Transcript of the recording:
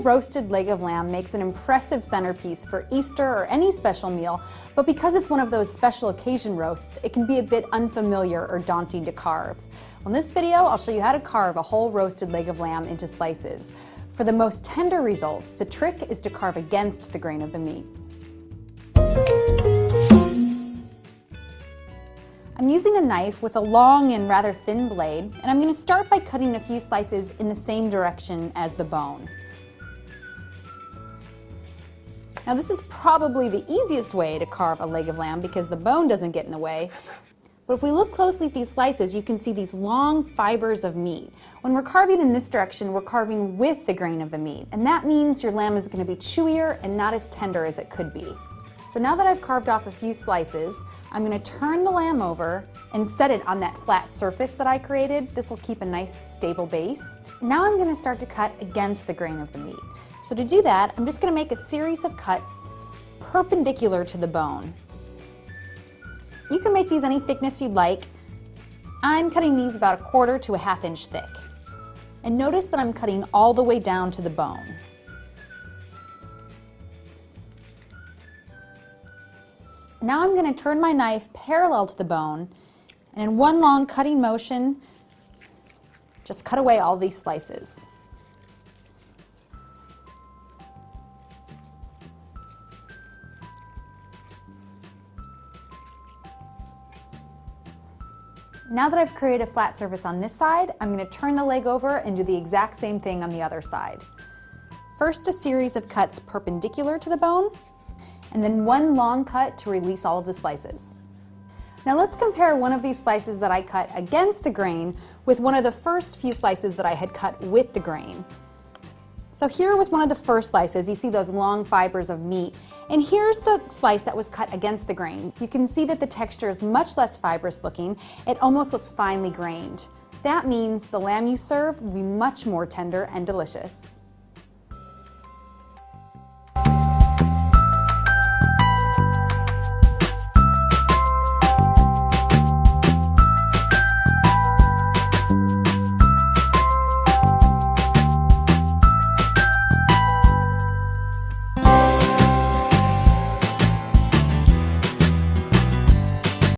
roasted leg of lamb makes an impressive centerpiece for Easter or any special meal, but because it's one of those special occasion roasts, it can be a bit unfamiliar or daunting to carve. On this video, I'll show you how to carve a whole roasted leg of lamb into slices. For the most tender results, the trick is to carve against the grain of the meat. I'm using a knife with a long and rather thin blade, and I'm going to start by cutting a few slices in the same direction as the bone. Now this is probably the easiest way to carve a leg of lamb because the bone doesn't get in the way. But if we look closely at these slices, you can see these long fibers of meat. When we're carving in this direction, we're carving with the grain of the meat, and that means your lamb is going to be chewier and not as tender as it could be. So now that I've carved off a few slices, I'm going to turn the lamb over and set it on that flat surface that I created. This will keep a nice stable base. Now I'm going to start to cut against the grain of the meat. So to do that, I'm just going to make a series of cuts perpendicular to the bone. You can make these any thickness you'd like. I'm cutting these about 1/4 to 1/2 inch thick. And notice that I'm cutting all the way down to the bone. Now I'm going to turn my knife parallel to the bone, and in one long cutting motion, just cut away all these slices. Now that I've created a flat surface on this side, I'm going to turn the leg over and do the exact same thing on the other side. First, a series of cuts perpendicular to the bone, and then one long cut to release all of the slices. Now let's compare one of these slices that I cut against the grain with one of the first few slices that I had cut with the grain. So here was one of the first slices. You see those long fibers of meat, and here's the slice that was cut against the grain. You can see that the texture is much less fibrous looking. It almost looks finely grained. That means the lamb you serve will be much more tender and delicious.